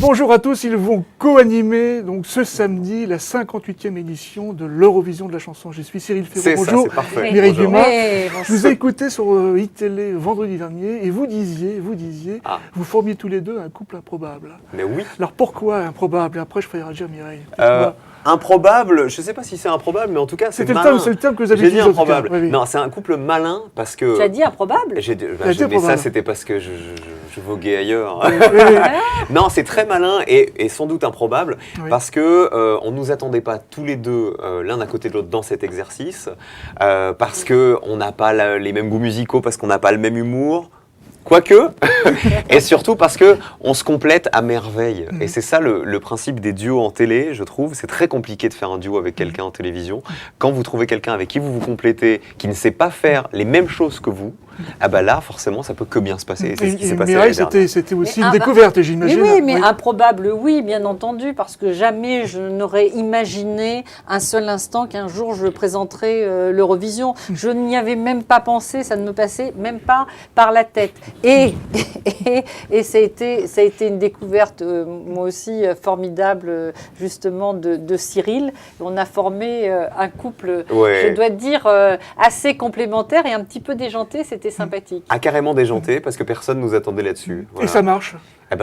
Bonjour à tous, ils vont co-animer donc ce samedi la 58e édition de l'Eurovision de la chanson. Je suis Cyril Ferraud. Bonjour, c'est parfait. Mireille Bonjour. Dumas. Oui, Je vous ai écouté sur iTélé vendredi dernier et vous disiez, vous formiez tous les deux un couple improbable. Mais oui. Alors pourquoi improbable? Et après je ferai réagir Mireille. Improbable, je ne sais pas si c'est improbable, mais en tout cas c'est malin. C'est le terme que vous avez J'ai dit utilisé. improbable. Oui. Non, c'est un couple malin parce que... Tu as dit improbable? Mais ça c'était parce que je voguais ailleurs. Non, c'est très malin et sans doute improbable parce que on nous attendait pas tous les deux l'un à côté de l'autre dans cet exercice, parce que on n'a pas les mêmes goûts musicaux, parce qu'on n'a pas le même humour. Quoique, et surtout parce que on se complète à merveille. Et c'est ça le principe des duos en télé, je trouve. C'est très compliqué de faire un duo avec quelqu'un en télévision. Quand vous trouvez quelqu'un avec qui vous vous complétez, qui ne sait pas faire les mêmes choses que vous, ah bah là, forcément, ça peut que bien se passer. Et c'est ce qui s'est passé l'année dernière. C'était aussi une découverte, j'imagine. Oui, mais improbable, oui, bien entendu, parce que jamais je n'aurais imaginé un seul instant qu'un jour je présenterais l'Eurovision. Je n'y avais même pas pensé, ça ne me passait même pas par la tête. Et ça a été une découverte, moi aussi, formidable, justement, de Cyril. On a formé un couple, je dois dire, assez complémentaire et un petit peu déjanté. C'était sympathique. Ah, carrément déjanté, parce que personne ne nous attendait là-dessus. Voilà. Et ça marche.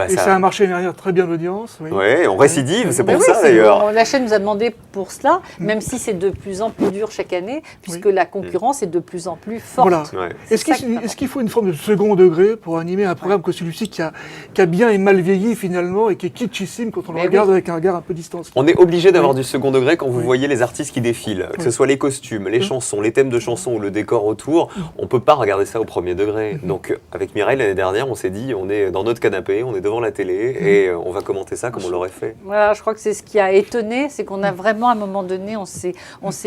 Ça a marché derrière très bien l'audience. Oui, on récidive, c'est pour ça d'ailleurs. La chaîne nous a demandé pour cela, même si c'est de plus en plus dur chaque année, puisque la concurrence est de plus en plus forte. Voilà. Est-ce qu'il faut une forme de second degré pour animer un programme comme celui-ci qui a bien et mal vieilli finalement et qui est kitschissime quand on le regarde avec un regard un peu distancié? On est obligé d'avoir du second degré quand vous voyez les artistes qui défilent, que ce soit les costumes, les chansons, les thèmes de chansons ou le décor autour. On ne peut pas regarder ça au premier degré. Donc avec Mireille l'année dernière, on s'est dit, on est dans notre canapé, on est devant la télé et on va commenter ça comme on l'aurait fait. Voilà, je crois que c'est ce qui a étonné, c'est qu'on a vraiment à un moment donné, on s'est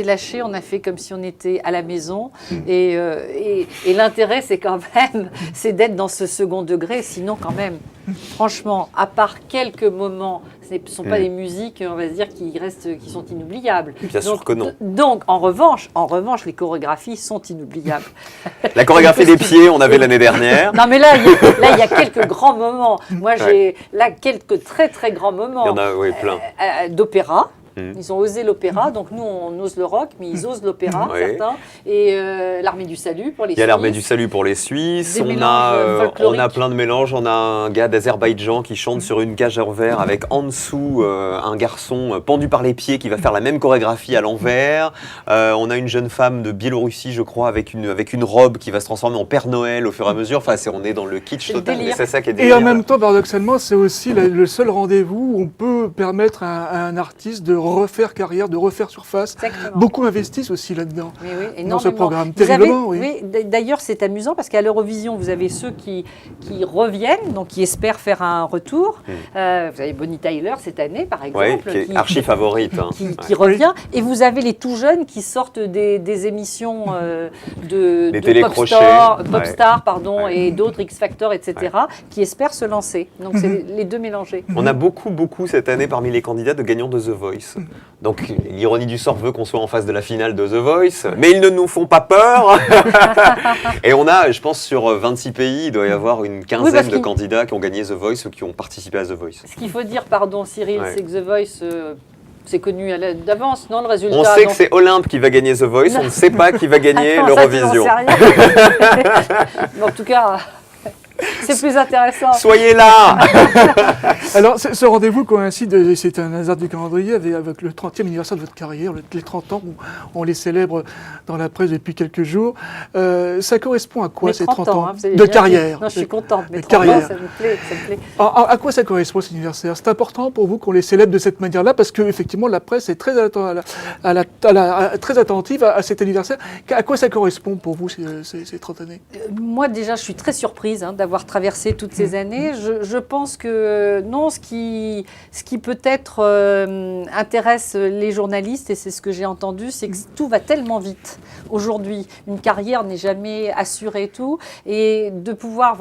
lâché, on a fait comme si on était à la maison et l'intérêt c'est quand même c'est d'être dans ce second degré, sinon quand même, franchement, à part quelques moments, ce ne sont pas des musiques, on va se dire, qui sont inoubliables. Bien sûr que non. Donc, en revanche, les chorégraphies sont inoubliables. La chorégraphie des pieds, on avait l'année dernière. Non, mais là, il y a quelques grands moments. Moi, j'ai là quelques très, très grands moments. Il y en a, plein. D'opéra. Ils ont osé l'opéra, donc nous on ose le rock, mais ils osent l'opéra, certains. Et l'Armée du Salut pour les Suisses. Il y a l'Armée du Salut pour les Suisses, on a plein de mélanges, on a un gars d'Azerbaïdjan qui chante sur une cage à l'envers avec en dessous un garçon pendu par les pieds qui va faire la même chorégraphie à l'envers. On a une jeune femme de Biélorussie, je crois, avec une robe qui va se transformer en Père Noël au fur et à mesure. Enfin, on est dans le kitsch total, mais c'est ça qui est délire. Et en même temps, paradoxalement, c'est aussi le seul rendez-vous où on peut permettre à un artiste de refaire carrière, de refaire surface. Exactement. Beaucoup investissent aussi là-dedans, dans ce programme. Terriblement, d'ailleurs, c'est amusant parce qu'à l'Eurovision, vous avez ceux qui reviennent, donc qui espèrent faire un retour. Vous avez Bonnie Tyler cette année, par exemple. Qui est archi favorite. Qui revient. Et vous avez les tout jeunes qui sortent des émissions de Popstar, et d'autres X Factor, etc., qui espèrent se lancer. Donc, c'est les deux mélangés. On a beaucoup cette année parmi les candidats de gagnants de The Voice. Donc l'ironie du sort veut qu'on soit en face de la finale de The Voice, mais ils ne nous font pas peur. Et on a, je pense, sur 26 pays, il doit y avoir une quinzaine de candidats qui ont gagné The Voice ou qui ont participé à The Voice. Ce qu'il faut dire, pardon Cyril, c'est que The Voice... c'est connu d'avance, non, le résultat? On sait que c'est Olympe qui va gagner The Voice, on ne sait pas qui va gagner l'Eurovision. En tout cas... c'est plus intéressant. Soyez là. Alors, ce rendez-vous coïncide, c'est un hasard du calendrier, avec le 30e anniversaire de votre carrière, les 30 ans, où on les célèbre dans la presse depuis quelques jours. Ça correspond à quoi, ces 30 ans de carrière? Non, je suis contente, mais 30 ans, ça me plaît. À quoi ça correspond, cet anniversaire? C'est important pour vous qu'on les célèbre de cette manière-là, parce que effectivement, la presse est très attentive à cet anniversaire. À quoi ça correspond pour vous, ces 30 années? Moi, déjà, je suis très surprise d'avoir traversé toutes ces années. Je pense que non, ce qui peut-être intéresse les journalistes, et c'est ce que j'ai entendu, c'est que tout va tellement vite aujourd'hui. Une carrière n'est jamais assurée et tout. Et de pouvoir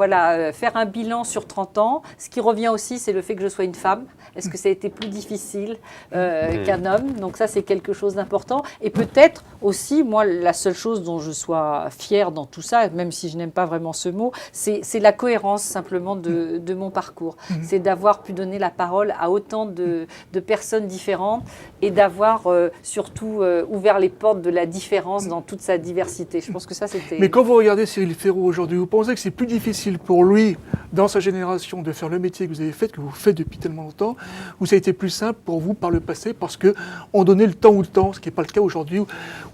faire un bilan sur 30 ans, ce qui revient aussi, c'est le fait que je sois une femme. Est-ce que ça a été plus difficile qu'un homme? Donc ça, c'est quelque chose d'important. Et peut-être aussi, moi, la seule chose dont je sois fière dans tout ça, même si je n'aime pas vraiment ce mot, c'est la cohérence simplement de mon parcours. C'est d'avoir pu donner la parole à autant de personnes différentes et d'avoir surtout ouvert les portes de la différence dans toute sa diversité. Je pense que ça, c'était... Mais quand vous regardez Cyril Ferraud aujourd'hui, vous pensez que c'est plus difficile pour lui, dans sa génération, de faire le métier que vous avez fait, que vous faites depuis tellement longtemps, ou ça a été plus simple pour vous par le passé, parce qu'on donnait le temps ou le temps, ce qui n'est pas le cas aujourd'hui, où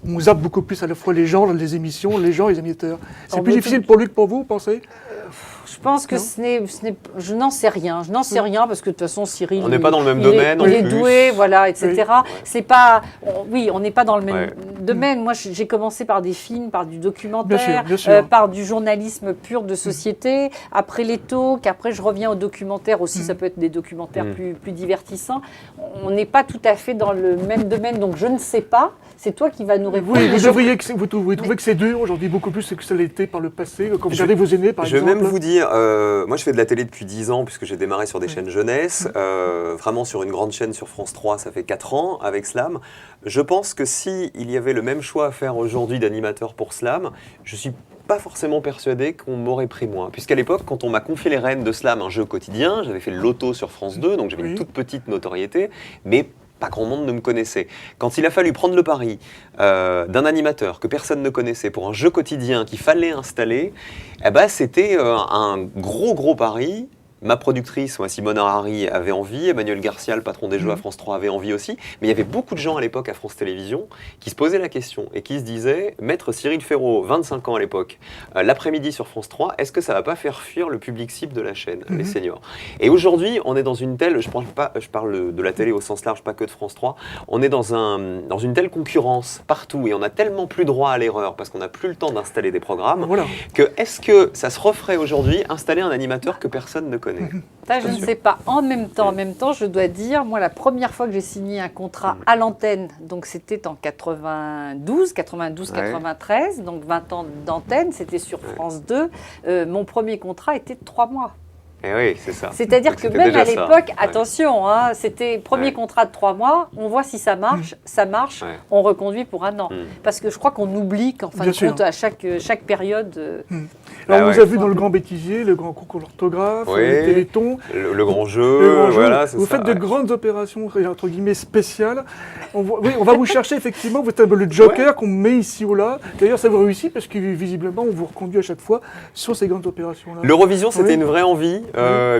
on zappe beaucoup plus à la fois les gens, les émissions, les gens et les émetteurs. C'est plus difficile pour lui que pour vous, vous pensez ? Je pense que je n'en sais rien. Je n'en sais rien parce que de toute façon, Cyril. On n'est pas dans le même domaine. Il est doué, voilà, etc. Oui. C'est pas. Oui, on n'est pas dans le même domaine. Moi, j'ai commencé par des films, par du documentaire, bien sûr. par du journalisme pur de société. Après les talks, après je reviens au documentaire aussi. Ça peut être des documentaires plus divertissants. On n'est pas tout à fait dans le même domaine, donc je ne sais pas. C'est toi qui vas nous répondre. Oui, vous trouvez que c'est dur aujourd'hui, beaucoup plus que ça l'était par le passé, quand vous regardez vos aînés, par exemple. exemple. Je vais même vous dire, moi je fais de la télé depuis 10 ans, puisque j'ai démarré sur des chaînes jeunesse, vraiment sur une grande chaîne sur France 3, ça fait 4 ans, avec Slam. Je pense que s'il y avait le même choix à faire aujourd'hui d'animateur pour Slam, je suis pas forcément persuadé qu'on m'aurait pris moi. Puisqu'à l'époque, quand on m'a confié les rênes de Slam, un jeu quotidien, j'avais fait le loto sur France 2, donc j'avais une toute petite notoriété, mais pas grand monde ne me connaissait. Quand il a fallu prendre le pari d'un animateur que personne ne connaissait pour un jeu quotidien qu'il fallait installer, eh ben, c'était un gros pari. Ma productrice, moi, Simone Harari, avait envie. Emmanuel Garcia, le patron des jeux à France 3, avait envie aussi. Mais il y avait beaucoup de gens à l'époque à France Télévisions qui se posaient la question et qui se disaient, maître Cyril Ferraud, 25 ans à l'époque, l'après-midi sur France 3, est-ce que ça ne va pas faire fuir le public cible de la chaîne, les seniors? Et aujourd'hui, on est dans une telle, je parle de la télé au sens large, pas que de France 3, on est dans une telle concurrence partout et on a tellement plus droit à l'erreur parce qu'on n'a plus le temps d'installer des programmes, que est-ce que ça se referait aujourd'hui installer un animateur que personne ne connaît? Ça, je ne sais pas. En même temps, je dois dire, moi, la première fois que j'ai signé un contrat à l'antenne, donc c'était en 92-93, donc 20 ans d'antenne, c'était sur France 2. Mon premier contrat était de 3 mois. Et oui, c'est ça. C'est-à-dire que même à l'époque, attention, hein, c'était premier contrat de 3 mois, on voit si ça marche, on reconduit pour 1 an. Parce que je crois qu'on oublie qu'en fin de compte, à chaque période... Alors, vous avez vu dans le grand bêtisier, le grand concours d'orthographe, le Téléthon. Le grand jeu, voilà, c'est ça. Vous faites de grandes opérations, entre guillemets, spéciales. On va vous chercher, effectivement, vous êtes un peu le joker qu'on met ici ou là. D'ailleurs, ça vous réussit parce que, visiblement, on vous reconduit à chaque fois sur ces grandes opérations-là. L'Eurovision, c'était une vraie envie.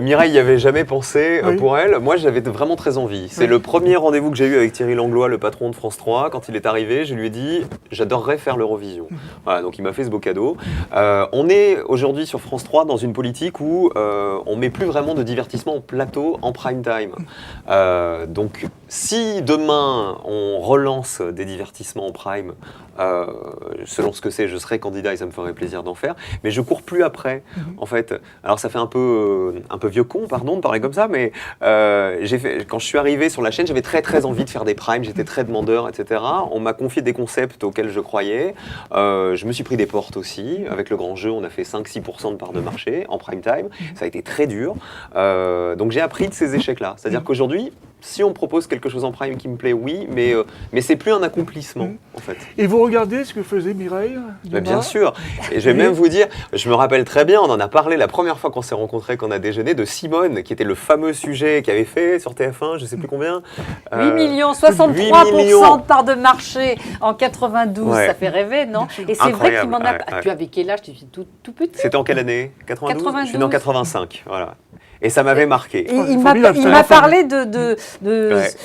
Mireille n'y avait jamais pensé pour elle. Moi, j'avais vraiment très envie. C'est le premier rendez-vous que j'ai eu avec Thierry Langlois, le patron de France 3. Quand il est arrivé, je lui ai dit « j'adorerais faire l'Eurovision ». Voilà, donc il m'a fait ce beau cadeau. On est aujourd'hui sur France 3 dans une politique où on met plus vraiment de divertissement en plateau, en prime time. Donc si demain on relance des divertissements en prime, selon ce que c'est, je serai candidat et ça me ferait plaisir d'en faire, mais je cours plus après, en fait. Alors ça fait un peu vieux con, pardon de parler comme ça, mais quand je suis arrivé sur la chaîne, j'avais très envie de faire des primes, j'étais très demandeur, etc. On m'a confié des concepts auxquels je croyais. Je me suis pris des portes aussi. Avec le grand jeu, on a fait 5-6% de part de marché en prime time. Ça a été très dur. Donc j'ai appris de ces échecs-là. C'est-à-dire qu'aujourd'hui, si on me propose quelque chose en prime qui me plaît, oui, mais c'est plus un accomplissement, en fait. Et vous regardez ce que faisait Mireille Bien sûr. Et je vais même vous dire, je me rappelle très bien, on en a parlé la première fois qu'on s'est rencontrés, qu'on a déjeuné, de Simone, qui était le fameux sujet qui avait fait sur TF1, je ne sais plus combien. 8 millions, 63% de part de marché en 92, ça fait rêver, non? Et c'est vrai qu'il m'en a... Tu avais quel âge? Tu étais tout petit. C'était en quelle année? 92. Je suis né en 85, voilà. Et ça m'avait marqué. Il m'a parlé de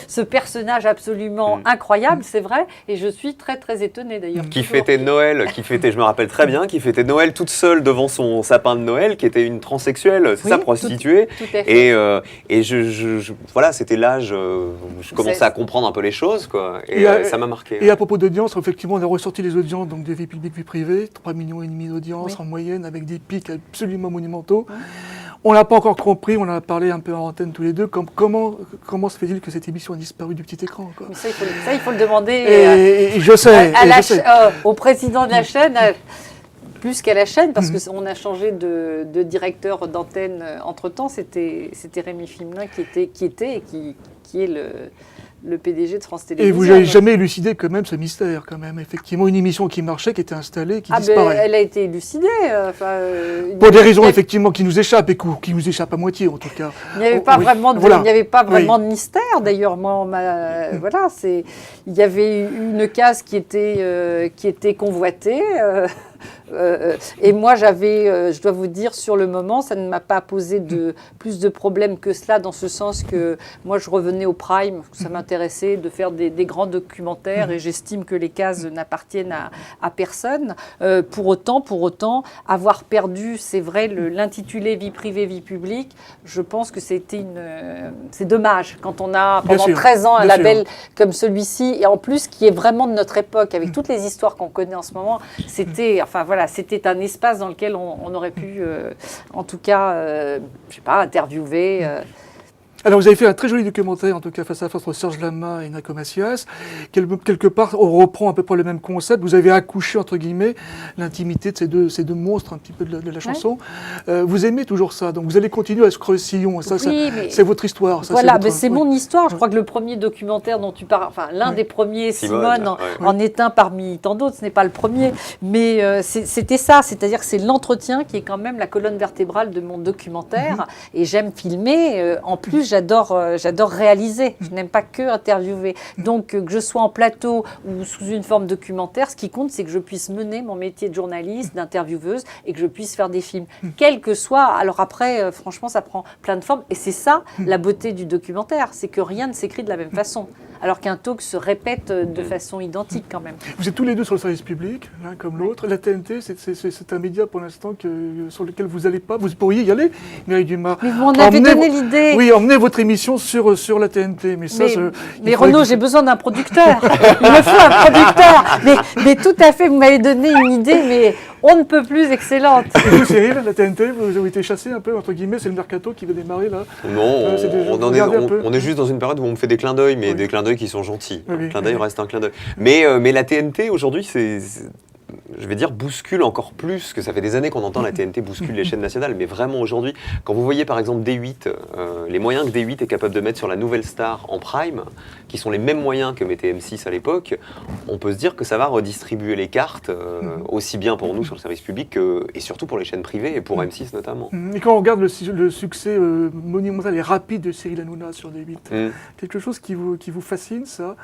ce personnage absolument incroyable, c'est vrai, et je suis très étonnée d'ailleurs. Qui fêtait Noël, je me rappelle très bien, qui fêtait Noël toute seule devant son sapin de Noël, qui était une transsexuelle, c'est ça, prostituée. Tout à fait. Et voilà, c'était l'âge où je commençais à comprendre un peu les choses, quoi. Et ça m'a marqué. Et à propos d'audience, effectivement, on a ressorti les audiences donc, de vie publique, vie privée, 3,5 millions d'audience en moyenne, avec des pics absolument monumentaux. On n'a pas encore compris, on en a parlé un peu en antenne tous les deux, comment se fait-il que cette émission a disparu du petit écran, quoi. Mais ça, il faut le demander je sais, au président de la chaîne. plus qu'à la chaîne, parce qu'on a changé de directeur d'antenne entre-temps. C'était Rémi Fimelin qui est le PDG de France Télévisions. Et vous n'avez jamais élucidé quand même ce mystère, quand même. Effectivement, une émission qui marchait, qui était installée, qui disparaît. Elle a été élucidée. Pour des raisons, effectivement, qui nous échappent, et qui nous échappent à moitié, en tout cas. Il n'y avait pas vraiment de mystère, d'ailleurs. Voilà, il y avait une case qui était convoitée. Et moi, je dois vous dire, sur le moment, ça ne m'a pas posé plus de problèmes que cela, dans ce sens que moi, je revenais au Prime, ça m'intéressait de faire des grands documentaires, et j'estime que les cases n'appartiennent à personne. Pour autant, avoir perdu, c'est vrai, l'intitulé vie privée, vie publique, je pense que c'est dommage quand on a pendant 13 ans un label comme celui-ci, et en plus qui est vraiment de notre époque, avec toutes les histoires qu'on connaît en ce moment. C'était un espace dans lequel on aurait pu, en tout cas, je sais pas, interviewer. Alors, vous avez fait un très joli documentaire, en tout cas, face à face entre Serge Lama et Naco Macias. Quelque part, on reprend à peu près le même concept. Vous avez accouché, entre guillemets, l'intimité de ces deux monstres, un petit peu de la chanson. Vous aimez toujours ça, donc vous allez continuer à se creuser sillon. C'est votre histoire. C'est mon histoire. Je crois que le premier documentaire dont tu parles, l'un des premiers, Simone, en est un parmi tant d'autres. Ce n'est pas le premier, mais c'était ça. C'est-à-dire que c'est l'entretien qui est quand même la colonne vertébrale de mon documentaire. Et j'aime filmer. En plus, j'adore réaliser, je n'aime pas que interviewer. Donc, que je sois en plateau ou sous une forme documentaire, ce qui compte, c'est que je puisse mener mon métier de journaliste, d'intervieweuse, et que je puisse faire des films. Quel que soit, alors après, franchement, ça prend plein de formes. Et c'est ça, la beauté du documentaire, c'est que rien ne s'écrit de la même façon. Alors qu'un talk se répète de façon identique quand même. Vous êtes tous les deux sur le service public, l'un comme l'autre. La TNT, c'est un média pour l'instant sur lequel vous n'allez pas. Vous pourriez y aller, Mireille Dumas. Mais vous m'en avez donné l'idée. Oui, emmenez votre émission sur la TNT. Mais Renaud, j'ai besoin d'un producteur. Il me faut un producteur. Mais tout à fait, vous m'avez donné une idée, mais on ne peut plus excellente. Et vous, Cyril, la TNT, vous avez été chassé un peu, entre guillemets, c'est le mercato qui va démarrer là. Non, on est juste dans une période où on me fait des clins d'œil, mais des clins d'œil qui sont gentils. Un clin d'œil reste un clin d'œil. Mais la TNT, aujourd'hui, je vais dire, bouscule encore plus, que ça fait des années qu'on entend la TNT bouscule les chaînes nationales, mais vraiment aujourd'hui, quand vous voyez par exemple D8, les moyens que D8 est capable de mettre sur la nouvelle star en prime, qui sont les mêmes moyens que mettait M6 à l'époque, on peut se dire que ça va redistribuer les cartes, aussi bien pour nous sur le service public et surtout pour les chaînes privées et pour M6 notamment. Et quand on regarde le succès monumental et rapide de Cyril Hanouna sur D8, quelque chose qui vous fascine, ça?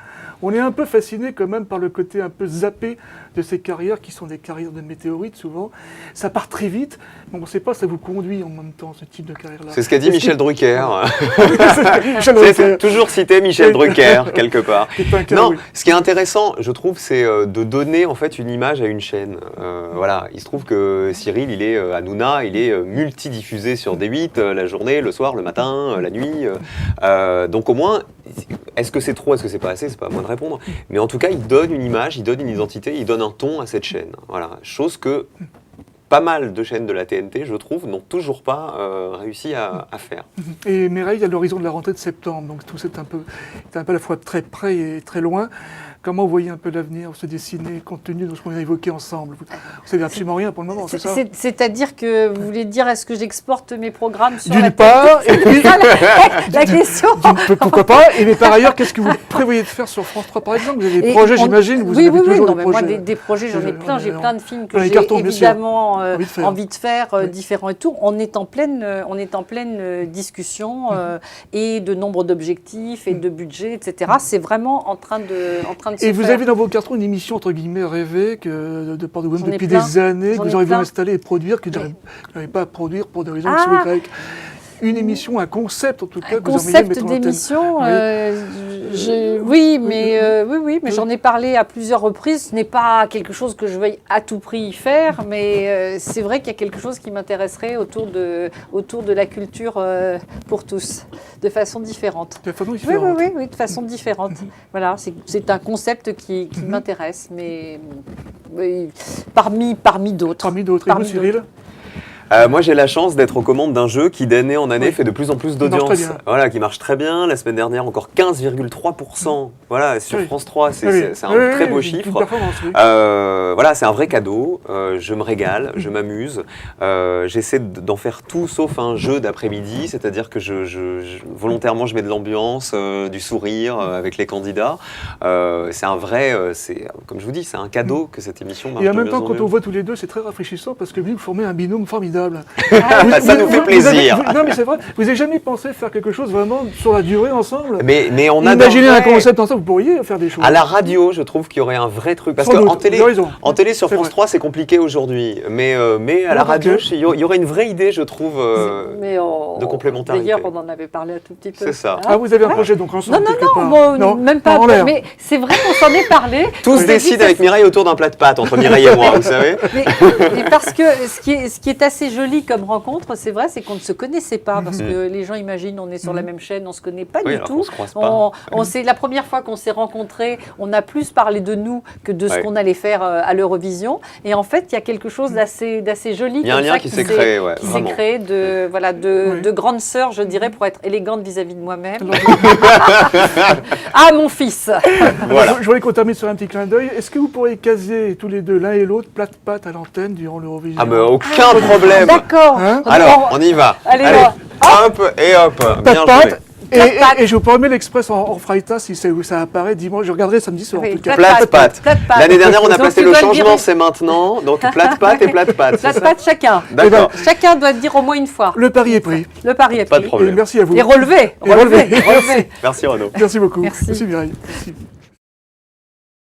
On est un peu fasciné quand même par le côté un peu zappé de ces carrières qui sont des carrières de météorites souvent. Ça part très vite, mais on ne sait pas si ça vous conduit en même temps, ce type de carrière-là. C'est ce qu'a dit Michel Drucker. C'est toujours cité Michel Drucker, quelque part. Non, ce qui est intéressant, je trouve, c'est de donner en fait une image à une chaîne. Voilà, il se trouve que Cyril, il est Hanouna, il est multidiffusé sur D8, la journée, le soir, le matin, la nuit. Donc au moins, est-ce que c'est trop, est-ce que c'est pas assez, c'est pas à moi de répondre. Mais en tout cas, il donne une image, il donne une identité, il donne un ton à cette chaîne. Voilà, chose que pas mal de chaînes de la TNT, je trouve, n'ont toujours pas réussi à faire. Et Mireille, à l'horizon de la rentrée de septembre, donc tout c'est un peu à la fois très près et très loin. Comment vous voyez un peu l'avenir se dessiner compte tenu de ce qu'on a évoqué ensemble? Vous ne savez absolument rien pour le moment, c'est ça? C'est-à-dire que vous voulez dire, est-ce que j'exporte mes programmes sur D'une part, et puis la question. Pourquoi pas? Mais par ailleurs, qu'est-ce que vous prévoyez de faire sur France 3 par exemple? Vous avez des projets, j'imagine. Oui, moi des projets, j'en ai plein. J'ai plein de films que j'ai évidemment envie de faire, différents et tout. On est en pleine discussion et de nombre d'objectifs et de budget, etc. C'est vraiment en train de Et vous avez dans vos cartons une émission entre guillemets rêvée de part de vous-même depuis des années, que vous auriez installer et produire, que vous n'arrivez pas à produire pour des raisons X ou Y. Une émission, un concept en tout cas. Un concept d'émission, oui, mais j'en ai parlé à plusieurs reprises. Ce n'est pas quelque chose que je veuille à tout prix faire, mais c'est vrai qu'il y a quelque chose qui m'intéresserait autour de la culture pour tous, de façon différente. De façon différente. Oui, de façon différente. Voilà, c'est un concept qui m'intéresse, mais parmi d'autres. Parmi d'autres. Et vous, Cyril ? Moi, j'ai la chance d'être aux commandes d'un jeu qui, d'année en année, fait de plus en plus d'audience. Voilà, qui marche très bien. La semaine dernière, encore 15,3%. Voilà, sur France 3, c'est un très beau chiffre. Voilà, c'est un vrai cadeau. Je me régale, je m'amuse. J'essaie d'en faire tout sauf un jeu d'après-midi, c'est-à-dire que volontairement, je mets de l'ambiance, du sourire avec les candidats. C'est un vrai, comme je vous dis, c'est un cadeau que cette émission marche. Et en même temps, quand on voit tous les deux, c'est très rafraîchissant parce que vous formez un binôme formidable. Ça nous fait plaisir. Non, mais c'est vrai. Vous n'avez jamais pensé faire quelque chose vraiment sur la durée ensemble? Mais on a imaginez un concept ensemble, vous pourriez faire des choses. À la radio, je trouve qu'il y aurait un vrai truc. Parce qu'en télé, sur France 3, c'est compliqué aujourd'hui. Mais à la radio, il y aurait une vraie idée, je trouve, de complémentarité. D'ailleurs, on en avait parlé un tout petit peu. C'est ça. Ah, vous avez un projet donc ensemble? Non, même pas. Mais c'est vrai qu'on s'en est parlé. Tout se décide avec Mireille autour d'un plat de pâtes, entre Mireille et moi, vous savez. Mais parce que ce qui est assez joli comme rencontre, c'est vrai, c'est qu'on ne se connaissait pas. Parce que les gens imaginent on est sur la même chaîne, on ne se connaît pas du tout. On se croise pas. C'est la première fois qu'on s'est rencontrés, on a plus parlé de nous que de ce qu'on allait faire à l'Eurovision. Et en fait, il y a quelque chose d'assez joli. Il y a un lien qui s'est créé, qui s'est créé de grande sœur, je dirais, pour être élégante vis-à-vis de moi-même. Ah, mon fils. Voilà. Je voulais qu'on termine sur un petit clin d'œil. Est-ce que vous pourriez caser tous les deux, l'un et l'autre, plat de pâte à l'antenne durant l'Eurovision? Ah, mais aucun problème. D'accord. Alors, on y va. Allez. Hop et hop. Bien joué. Et je vous promets l'Express en Freita, si ça apparaît dimanche, je regarderai samedi soir. En tout cas. Plat de pâte. L'année dernière, on a placé le changement, c'est maintenant. Donc plat de pâte et plat de pâte. Plat de pâte chacun. D'accord. Chacun doit dire au moins une fois. Le pari est pris. Le pari est pris. Pas de problème. Et merci à vous. Et relevé. Relevé. Merci Renaud. Merci beaucoup. Merci Mireille. Merci.